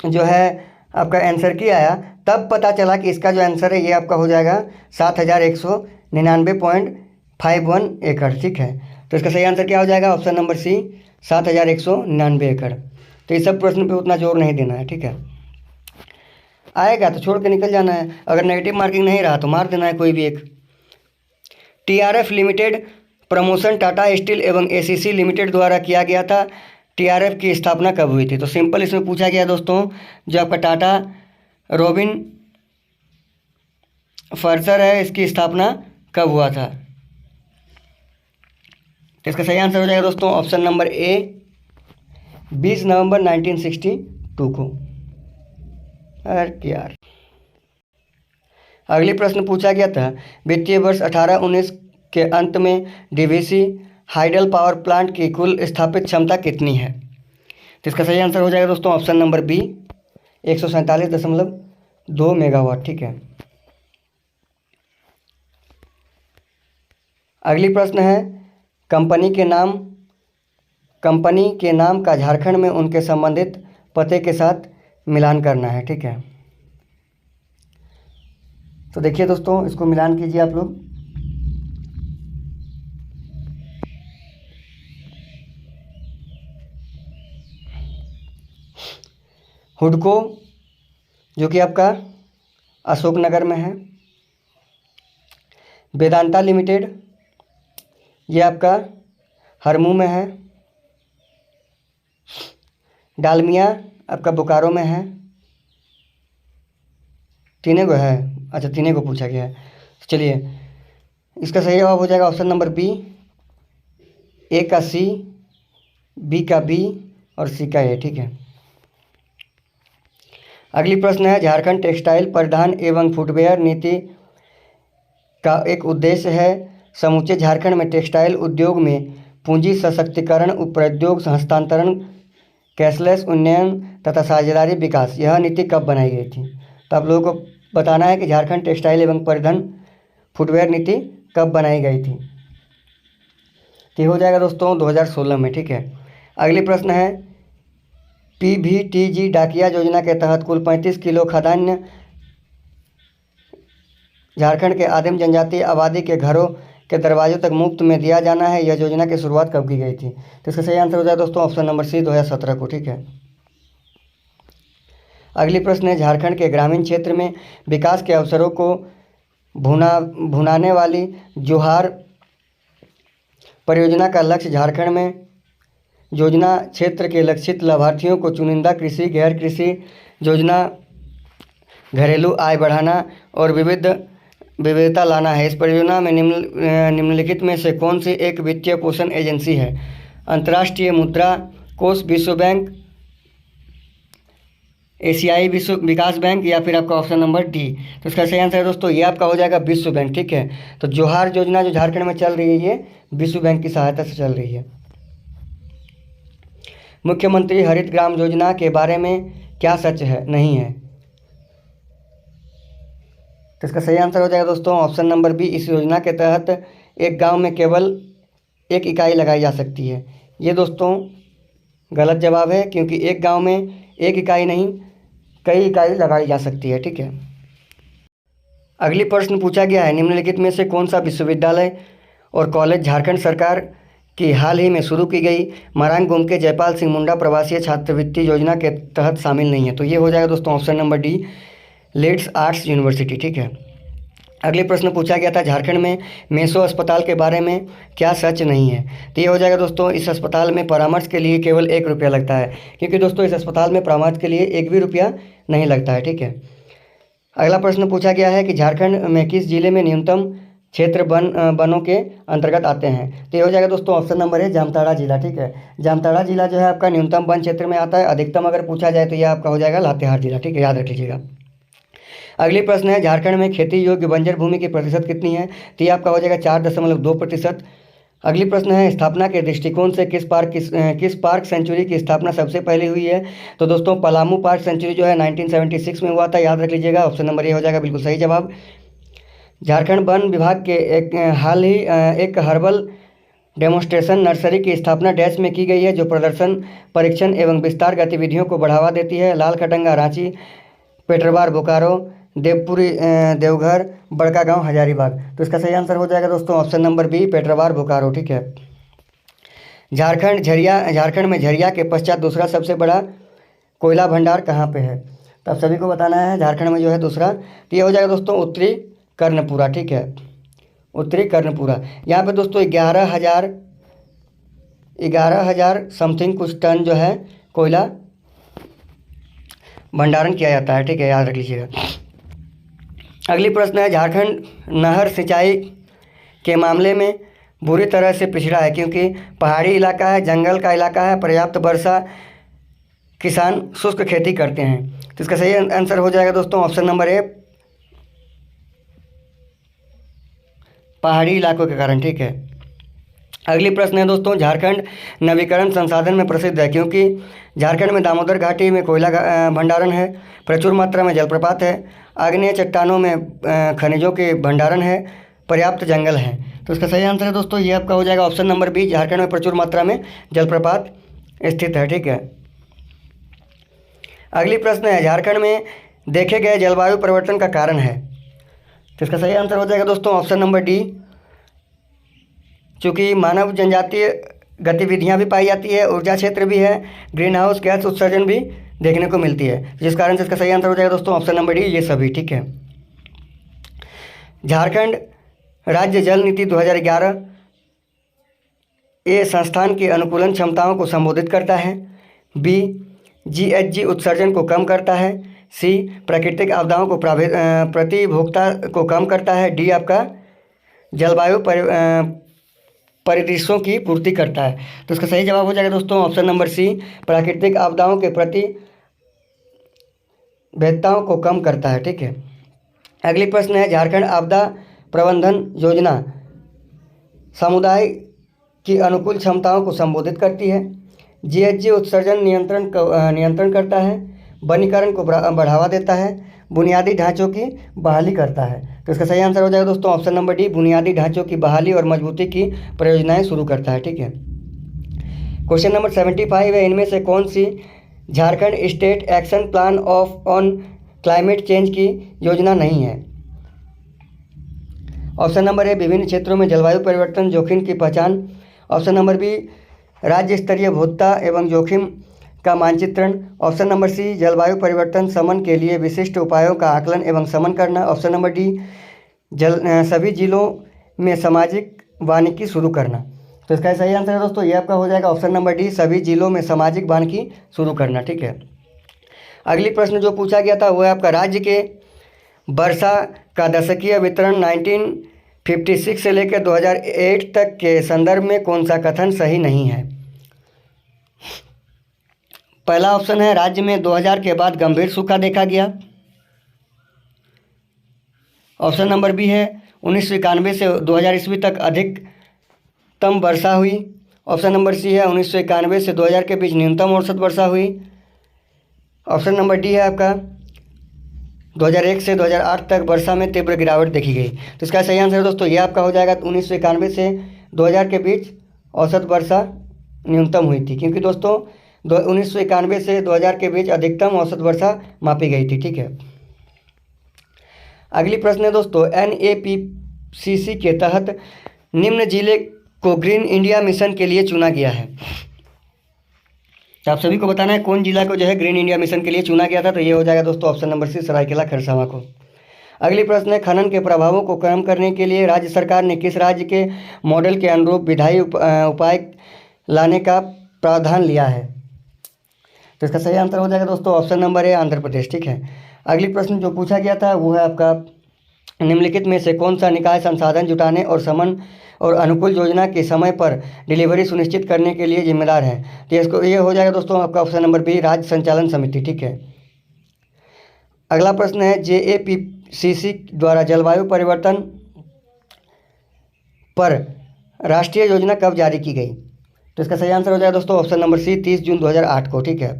जो है आपका आंसर की आया, तब पता चला कि इसका जो आंसर है ये आपका हो जाएगा 7199.51 एकड़, ठीक है। तो इसका सही आंसर क्या हो जाएगा? ऑप्शन नंबर सी, 7199 एकड़। तो इस सब प्रश्न पे उतना जोर नहीं देना है, ठीक है। आएगा तो छोड़ के निकल जाना है, अगर नेगेटिव मार्किंग नहीं रहा तो मार देना है कोई भी एक। TRF limited promotion Tata steel एवं ACC लिमिटेड द्वारा किया गया था। TRF की स्थापना कब हुई थी? तो सिंपल इसमें पूछा गया दोस्तों, जो आपका टाटा रॉबिन फर्सर है, इसकी स्थापना कब हुआ था? तो इसका सही आंसर हो जाएगा दोस्तों ऑप्शन नंबर ए, 20 नवंबर 1962 को। अरे यार, अगली प्रश्न पूछा गया था वित्तीय वर्ष 18-19 के अंत में DVC हाइडल पावर प्लांट की कुल स्थापित क्षमता कितनी है? तो इसका सही आंसर हो जाएगा दोस्तों ऑप्शन नंबर बी, 147.2 मेगावाट, ठीक है। अगली प्रश्न है कंपनी के नाम का झारखंड में उनके संबंधित पते के साथ मिलान करना है, ठीक है। तो देखिए दोस्तों, इसको मिलान कीजिए आप लोग। हुडको जो कि आपका अशोकनगर में है, वेदांता लिमिटेड ये आपका हरमू में है, डालमिया आपका बोकारो में है। तीनों को है, अच्छा तीनों को पूछा गया है। चलिए इसका सही जवाब हो जाएगा ऑप्शन नंबर बी, ए का सी, बी का बी और सी का ए, ठीक है। अगली प्रश्न है, झारखंड टेक्सटाइल परिधान एवं फुटवेयर नीति का एक उद्देश्य है समूचे झारखंड में टेक्सटाइल उद्योग में पूंजी सशक्तिकरण, प्रौद्योगिक हस्तांतरण, कैशलेस उन्नयन तथा साझेदारी विकास। यह नीति कब बनाई गई थी? तो आप लोगों को बताना है कि झारखंड टेक्सटाइल एवं परिधान फुटवेयर नीति कब बनाई गई थी। तो ये हो जाएगा दोस्तों 2016 में, ठीक है। अगली प्रश्न है, PVTG डाकिया योजना के तहत कुल 35 किलो खाद्यान्न झारखंड के आदिम जनजातीय आबादी के घरों के दरवाजों तक मुफ्त में दिया जाना है। यह योजना की शुरुआत कब की गई थी? तो इसका सही आंसर हो जाए दोस्तों ऑप्शन नंबर सी, 2017 को, ठीक है। अगली प्रश्न है, झारखंड के ग्रामीण क्षेत्र में विकास के अवसरों को भुनाने वाली जोहार परियोजना का लक्ष्य झारखंड में योजना क्षेत्र के लक्षित लाभार्थियों को चुनिंदा कृषि, गैर कृषि योजना, घरेलू आय बढ़ाना और विविधता लाना है। इस परियोजना में निम्नलिखित में से कौन सी एक वित्तीय पोषण एजेंसी है? अंतर्राष्ट्रीय मुद्रा कोष, विश्व बैंक, एशियाई विकास बैंक, या फिर आपका ऑप्शन नंबर डी। तो इसका सही आंसर है दोस्तों ये आपका हो जाएगा विश्व बैंक, ठीक है। तो जोहार योजना जो झारखंड में चल रही है ये विश्व बैंक की सहायता से चल रही है। मुख्यमंत्री हरित ग्राम योजना के बारे में क्या सच है, नहीं है? तो इसका सही आंसर हो जाएगा दोस्तों ऑप्शन नंबर बी। इस योजना के तहत एक गांव में केवल एक इकाई लगाई जा सकती है। ये दोस्तों गलत जवाब है, क्योंकि एक गांव में एक इकाई नहीं कई इकाई लगाई जा सकती है, ठीक है। अगली प्रश्न पूछा गया है, निम्नलिखित में से कौन सा विश्वविद्यालय और कॉलेज झारखंड सरकार की हाल ही में शुरू की गई मरांग गुमके जयपाल सिंह मुंडा प्रवासीय छात्रवृत्ति योजना के तहत शामिल नहीं है? तो ये हो जाएगा दोस्तों option number D, let's arts university, ठीक है। अगले प्रश्न पूछा गया था, झारखंड में मेसो अस्पताल के बारे में क्या सच नहीं है? तो ये हो जाएगा दोस्तों, इस अस्पताल में परामर्श के लिए केवल 1 रुपया लगता है, क्योंकि दोस्तों इस अस्पताल में परामर्श के लिए 1 भी रुपया नहीं लगता है, ठीक है। अगला प्रश्न पूछा गया है कि झारखंड में किस जिले में न्यूनतम क्षेत्र वनों के अंतर्गत आते हैं? तो ये हो जाएगा दोस्तों ऑप्शन नंबर है जामताड़ा जिला, ठीक है। जामताड़ा जिला जो है आपका न्यूनतम वन क्षेत्र में आता है। अधिकतम अगर पूछा जाए तो यह आपका हो जाएगा लातेहार जिला, ठीक है, याद रख लीजिएगा। अगली प्रश्न है, झारखंड में खेती योग्य बंजर भूमि की प्रतिशत कितनी है? तो ये आपका हो जाएगा 4.2%। अगली प्रश्न है, स्थापना के दृष्टिकोण से किस पार्क सेंचुरी की स्थापना सबसे पहले हुई है? तो दोस्तों पलामू पार्क सेंचुरी जो है 1976 में हुआ था, याद रख लीजिएगा। ऑप्शन नंबर ए हो जाएगा बिल्कुल सही जवाब। झारखंड वन विभाग के हाल ही एक हर्बल डेमोन्स्ट्रेशन नर्सरी की स्थापना डैश में की गई है, जो प्रदर्शन, परीक्षण एवं विस्तार गतिविधियों को बढ़ावा देती है। लाल खटंगा रांची, पेटरवार बोकारो, देवपुरी देवघर, बड़का गांव हजारीबाग। तो इसका सही आंसर हो जाएगा दोस्तों option number B, Petarwar Bokaro, ठीक है। झारखंड में झरिया के पश्चात दूसरा सबसे बड़ा कोयला भंडार कहाँ पे है? तो आप सभी को बताना है झारखंड में जो है दूसरा। तो ये हो जाएगा दोस्तों उत्तरी कर्णपुरा, ठीक है, उत्तरी कर्णपुरा। यहाँ पे दोस्तों 11,000 समथिंग कुछ टन जो है कोयला भंडारण किया जाता है, ठीक है, याद रख लीजिएगा। अगली प्रश्न है, झारखंड नहर सिंचाई के मामले में बुरी तरह से पिछड़ा है, क्योंकि पहाड़ी इलाका है, जंगल का इलाका है, पर्याप्त वर्षा, किसान शुष्क खेती करते हैं। तो इसका सही आंसर हो जाएगा दोस्तों ऑप्शन नंबर ए, पहाड़ी इलाकों के कारण, ठीक है। अगली प्रश्न है दोस्तों, झारखंड नवीकरण संसाधन में प्रसिद्ध है, क्योंकि झारखंड में दामोदर घाटी में कोयला भंडारण है, प्रचुर मात्रा में जलप्रपात है, आग्नेय चट्टानों में खनिजों के भंडारण है, पर्याप्त जंगल है। तो इसका सही आंसर है दोस्तों ये आपका हो जाएगा ऑप्शन नंबर बी, झारखंड में प्रचुर मात्रा में जलप्रपात स्थित है, ठीक है। अगली प्रश्न है, झारखंड में देखे गए जलवायु परिवर्तन का कारण है? तो इसका सही आंसर हो जाएगा दोस्तों ऑप्शन नंबर डी, चूँकि मानव जनजातीय गतिविधियां भी पाई जाती है, ऊर्जा क्षेत्र भी है, ग्रीन हाउस गैस उत्सर्जन भी देखने को मिलती है, जिस कारण से इसका सही आंसर हो जाएगा दोस्तों ऑप्शन नंबर डी, ये सभी, ठीक है। झारखंड राज्य जल नीति 2011 ए संस्थान की अनुकूलन क्षमताओं को संबोधित करता है। बी, GHG उत्सर्जन को कम करता है। सी, प्राकृतिक आपदाओं को प्रतिभोक्ता को कम करता है। डी, आपका जलवायु परिदृश्यों की पूर्ति करता है। तो इसका सही जवाब हो जाएगा दोस्तों ऑप्शन नंबर सी, प्राकृतिक आपदाओं के प्रति भेद्यताओं को कम करता है। ठीक है, अगली प्रश्न है, झारखंड आपदा प्रबंधन योजना समुदाय की अनुकूल क्षमताओं को संबोधित करती है, जीएचजी उत्सर्जन नियंत्रण करता है, वनीकरण को बढ़ावा देता है, बुनियादी ढांचों की बहाली करता है। तो इसका सही आंसर हो जाएगा दोस्तों ऑप्शन नंबर डी, बुनियादी ढांचों की बहाली और मजबूती की परियोजनाएं शुरू करता है। ठीक है, क्वेश्चन नंबर 75 है, इनमें से कौन सी Jharkhand state action plan on climate change की योजना नहीं है? ऑप्शन नंबर ए, विभिन्न क्षेत्रों में जलवायु परिवर्तन जोखिम की पहचान। ऑप्शन नंबर बी, राज्य स्तरीय भौतिकता एवं जोखिम का मानचित्रण। ऑप्शन नंबर सी, जलवायु परिवर्तन शमन के लिए विशिष्ट उपायों का आकलन एवं शमन करना। ऑप्शन नंबर डी, सभी जिलों में सामाजिक वानिकी शुरू करना। तो इसका सही आंसर है दोस्तों ये आपका हो जाएगा ऑप्शन नंबर डी, सभी जिलों में सामाजिक वानिकी शुरू करना। ठीक है, अगली प्रश्न जो पूछा गया था वो है आपका, राज्य के वर्षा का दशकीय वितरण 1956 से लेकर 2008 तक के संदर्भ में कौन सा कथन सही नहीं है? पहला ऑप्शन है, राज्य में 2000 के बाद गंभीर सूखा देखा गया। ऑप्शन नंबर बी है, 1991 से 2000 ईस्वी तक अधिकतम वर्षा हुई। ऑप्शन नंबर सी है, 1991 से 2000 के बीच न्यूनतम औसत वर्षा हुई। ऑप्शन नंबर डी है आपका, 2001 से 2008 तक वर्षा में तीव्र गिरावट देखी गई। तो इसका सही आंसर है दोस्तों ये आपका हो जाएगा 1991 से 2000 के बीच औसत वर्षा न्यूनतम हुई थी, क्योंकि दोस्तों 1991 से 2000 के बीच अधिकतम औसत वर्षा मापी गई थी। ठीक है, अगली प्रश्न है दोस्तों, NAPCC के तहत निम्न जिले को ग्रीन इंडिया मिशन के लिए चुना गया है। तो आप सभी को बताना है कौन जिला को जो है ग्रीन इंडिया मिशन के लिए चुना गया था। तो ये हो जाएगा दोस्तों option number C, Seraikela Kharsawan को। अगली प्रश्न है, खनन के प्रभावों को कम करने के लिए राज्य सरकार ने किस राज्य के मॉडल के अनुरूप विधायी उपाय लाने का प्रावधान लिया है? तो इसका सही आंसर हो जाएगा दोस्तों ऑप्शन नंबर ए, आंध्र प्रदेश। ठीक है, अगली प्रश्न जो पूछा गया था वो है आपका, निम्नलिखित में से कौन सा निकाय संसाधन जुटाने और समन और अनुकूल योजना के समय पर डिलीवरी सुनिश्चित करने के लिए जिम्मेदार है? तो इसको ये हो जाएगा दोस्तों आपका ऑप्शन नंबर बी, राज्य संचालन समिति। ठीक है, अगला प्रश्न है, JAPCC द्वारा जलवायु परिवर्तन पर राष्ट्रीय योजना कब जारी की गई? तो इसका सही आंसर हो जाएगा दोस्तों ऑप्शन नंबर सी, 30 जून 2008 को। ठीक है,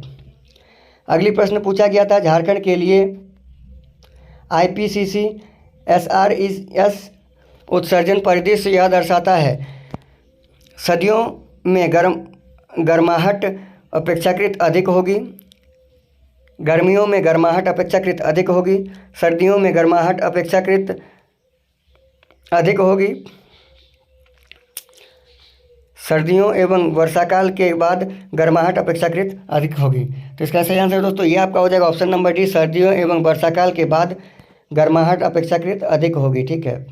अगली प्रश्न पूछा गया था, झारखंड के लिए IPCC SRES उत्सर्जन परिदृश्य यह दर्शाता है, सर्दियों में गर्माहट अपेक्षाकृत अधिक होगी, गर्मियों में गर्माहट अपेक्षाकृत अधिक होगी, सर्दियों में गर्माहट अपेक्षाकृत अधिक होगी, सर्दियों एवं वर्षाकाल के बाद गर्माहट अपेक्षाकृत अधिक होगी। तो इसका सही आंसर दोस्तों ये आपका हो जाएगा ऑप्शन नंबर डी, सर्दियों एवं वर्षाकाल के बाद गर्माहट अपेक्षाकृत अधिक होगी। ठीक है,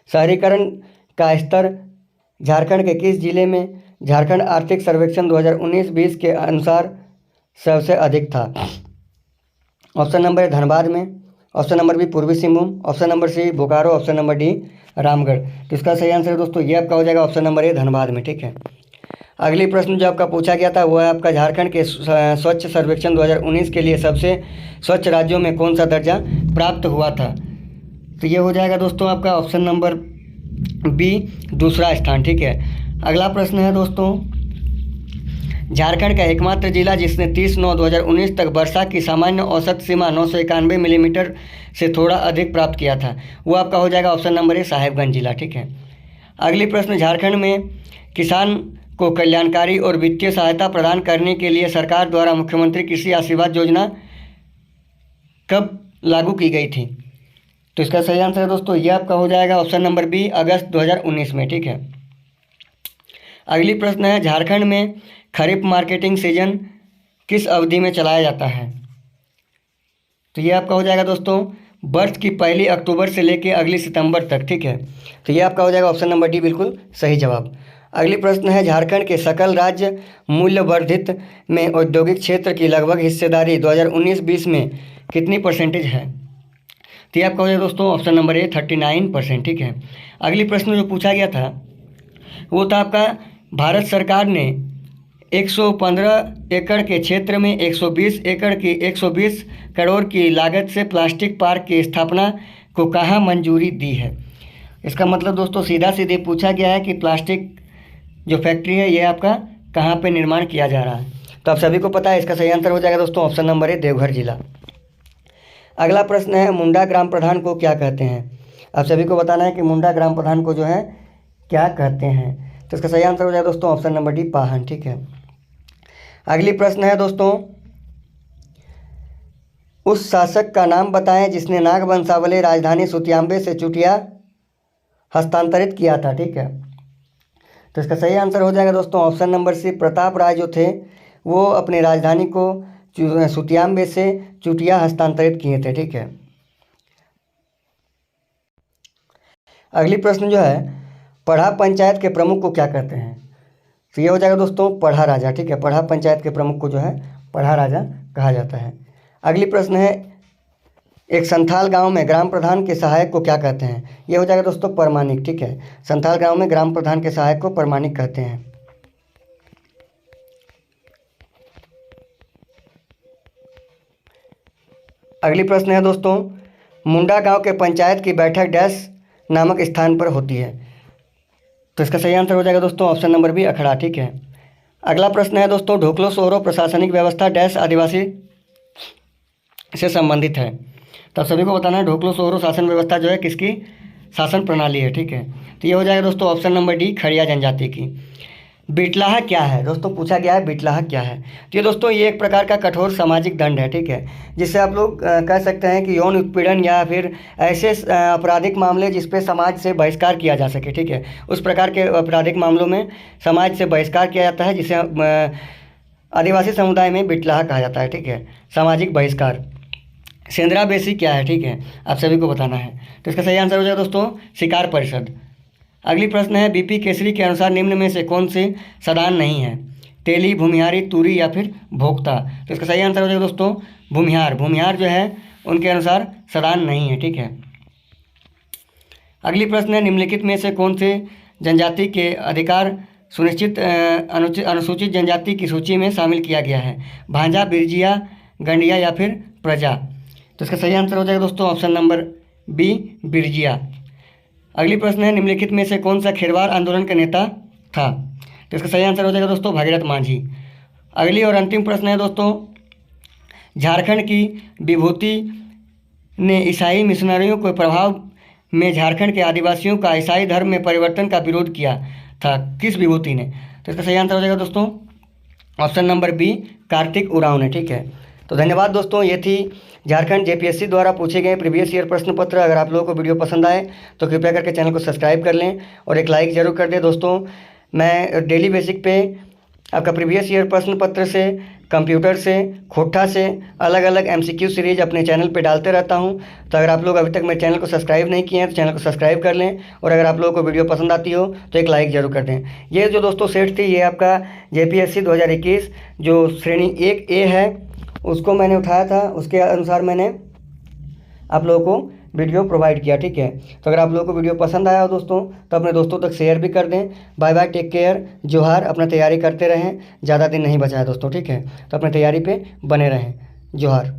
शहरीकरण का स्तर झारखंड के किस जिले में झारखंड आर्थिक सर्वेक्षण 2019-20 के अनुसार सबसे अधिक था? ऑप्शन नंबर ए, धनबाद में। Option number B, Purbi Singhbhum. Option number C, Bokaro. Option number D, Ramgarh. तो इसका सही आंसर दोस्तों ये आपका हो जाएगा ऑप्शन नंबर ए, धनबाद में। ठीक है, अगली प्रश्न जो आपका पूछा गया था वो है आपका, झारखंड के स्वच्छ सर्वेक्षण 2019 के लिए सबसे स्वच्छ राज्यों में कौन सा दर्जा प्राप्त हुआ था? तो ये हो जाएगा दोस्तों आपका ऑप्शन नंबर बी, दूसरा स्थान। ठीक है, अगला प्रश्न है दोस्तों, झारखंड का एकमात्र जिला जिसने 30/9/2019 तक वर्षा की सामान्य औसत सीमा 991 मिलीमीटर से थोड़ा अधिक प्राप्त किया था, वो आपका हो जाएगा ऑप्शन नंबर ए, साहेबगंज जिला। ठीक है, अगली प्रश्न, झारखंड में किसान को कल्याणकारी और वित्तीय सहायता प्रदान करने के लिए सरकार द्वारा मुख्यमंत्री कृषि आशीर्वाद योजना कब लागू की गई थी? तो इसका सही आंसर है दोस्तों ये आपका हो जाएगा ऑप्शन नंबर बी, अगस्त 2019 में। ठीक है, अगली प्रश्न है, झारखंड में खरीफ मार्केटिंग सीजन किस अवधि में चलाया जाता है? तो ये आपका हो जाएगा दोस्तों वर्ष की पहली अक्टूबर से लेकर अगली सितंबर तक। ठीक है, तो ये आपका हो जाएगा ऑप्शन नंबर डी, बिल्कुल सही जवाब। अगली प्रश्न है, झारखंड के सकल राज्य मूल्य वर्धित में औद्योगिक क्षेत्र की लगभग हिस्सेदारी 2019-20 में कितनी % है? तो ये आपका हो जाएगा दोस्तों ऑप्शन नंबर ए 39%। ठीक है। अगली प्रश्न जो पूछा गया था वो था आपका, भारत सरकार ने 115 एकड़ के क्षेत्र में 120 एकड़ की 120 करोड़ की लागत से प्लास्टिक पार्क की स्थापना को कहाँ मंजूरी दी है। इसका मतलब दोस्तों सीधा सीधे पूछा गया है कि प्लास्टिक जो फैक्ट्री है ये आपका कहाँ पे निर्माण किया जा रहा है। तो आप सभी को पता है, इसका सही आंसर हो जाएगा दोस्तों ऑप्शन नंबर ए देवघर जिला। अगला प्रश्न है, मुंडा ग्राम प्रधान को क्या कहते हैं। आप सभी को बताना है कि मुंडा ग्राम प्रधान को जो है क्या कहते हैं। तो इसका सही आंसर हो जाएगा दोस्तों ऑप्शन नंबर डी पाहन। ठीक है। अगली प्रश्न है दोस्तों, उस शासक का नाम बताएं जिसने नागवंशावली राजधानी सुतियाम्बे से चुटिया हस्तांतरित किया था। ठीक है। तो इसका सही आंसर हो जाएगा दोस्तों ऑप्शन नंबर सी, प्रताप राय जो थे वो अपनी राजधानी को सुतियाम्बे से चुटिया हस्तांतरित किए थे। ठीक है। अगली प्रश्न जो है, पढ़ा पंचायत के प्रमुख को क्या कहते हैं। तो ये हो जाएगा दोस्तों पढ़ा राजा। ठीक है। पढ़ा पंचायत के प्रमुख को जो है पढ़ा राजा कहा जाता है। अगली प्रश्न है, एक संथाल गांव में ग्राम प्रधान के सहायक को क्या कहते हैं। ये हो जाएगा दोस्तों परमानिक। ठीक है। संथाल गांव में ग्राम प्रधान के सहायक को परमानिक कहते हैं। अगली प्रश्न है दोस्तों, मुंडा गांव के पंचायत की बैठक डैश नामक स्थान पर होती है। तो इसका सही आंसर हो जाएगा दोस्तों ऑप्शन नंबर बी अखड़ा। ठीक है। अगला प्रश्न है दोस्तों, ढोकलो सोहरो प्रशासनिक व्यवस्था डैश आदिवासी से संबंधित है। तो आप सभी को बताना है ढोकलो सोहरो शासन व्यवस्था जो है किसकी शासन प्रणाली है। ठीक है। तो ये हो जाएगा दोस्तों ऑप्शन नंबर डी खड़िया जनजाति की। बिटलाहा क्या है दोस्तों, पूछा गया है बिटलाहा क्या है। तो ये दोस्तों ये एक प्रकार का कठोर सामाजिक दंड है। ठीक है। जिससे आप लोग कह सकते हैं कि यौन उत्पीड़न या फिर ऐसे आपराधिक मामले जिस पे समाज से बहिष्कार किया जा सके। ठीक है। उस प्रकार के आपराधिक मामलों में समाज से बहिष्कार किया जाता है, जिसे आदिवासी समुदाय में बिटलाहा कहा जाता है। ठीक है। सामाजिक बहिष्कार। सेंद्रा बेसी क्या है। ठीक है। आप सभी को बताना है। तो इसका सही आंसर हो जाएगा दोस्तों शिकार परिषद। अगली प्रश्न है, बीपी केसरी के अनुसार निम्न में से कौन से सदान नहीं है। तेली, भूमिहारी, तुरी या फिर भोक्ता। तो इसका सही आंसर हो जाएगा दोस्तों भूमिहार। भूमिहार जो है उनके अनुसार सदान नहीं है। ठीक है। अगली प्रश्न है, निम्नलिखित में से कौन से जनजाति के अधिकार सुनिश्चित अनुसूचित जनजाति की सूची में शामिल किया गया है। भांजा, बिरजिया, गंडिया या फिर प्रजा। तो इसका सही आंसर हो जाएगा दोस्तों ऑप्शन नंबर बी बिरजिया। अगली प्रश्न है, निम्नलिखित में से कौन सा खेरवार आंदोलन का नेता था। तो इसका सही आंसर हो जाएगा दोस्तों भागीरथ मांझी। अगली और अंतिम प्रश्न है दोस्तों, झारखंड की विभूति ने ईसाई मिशनरियों के प्रभाव में झारखंड के आदिवासियों का ईसाई धर्म में परिवर्तन का विरोध किया था। किस विभूति ने। तो इसका सही आंसर हो जाएगा दोस्तों option number B Kartik Oraon ने। ठीक है। तो धन्यवाद दोस्तों, ये थी झारखंड जेपीएससी द्वारा पूछे गए प्रीवियस ईयर प्रश्न पत्र। अगर आप लोगों को वीडियो पसंद आए तो कृपया करके चैनल को सब्सक्राइब कर लें और एक लाइक ज़रूर कर दें। दोस्तों मैं डेली बेसिक पे आपका प्रीवियस ईयर प्रश्न पत्र से, कंप्यूटर से, खोटा से अलग अलग एमसीक्यू सीरीज अपने चैनल पे डालते रहता हूं। तो अगर आप लोग अभी तक मेरे चैनल को सब्सक्राइब नहीं किए हैं तो चैनल को सब्सक्राइब कर लें और अगर आप लोगों को वीडियो पसंद आती हो तो एक लाइक ज़रूर कर दें। ये जो दोस्तों सेट थी ये आपका जेपीएससी 2021 जो श्रेणी 1A है उसको मैंने उठाया था, उसके अनुसार मैंने आप लोगों को वीडियो प्रोवाइड किया। ठीक है। तो अगर आप लोगों को वीडियो पसंद आया हो दोस्तों तो अपने दोस्तों तक शेयर भी कर दें। बाय बाय, टेक केयर, जोहार। अपना तैयारी करते रहें, ज़्यादा दिन नहीं बचा है दोस्तों। ठीक है। तो अपनी तैयारी पे बने रहें। जोहार।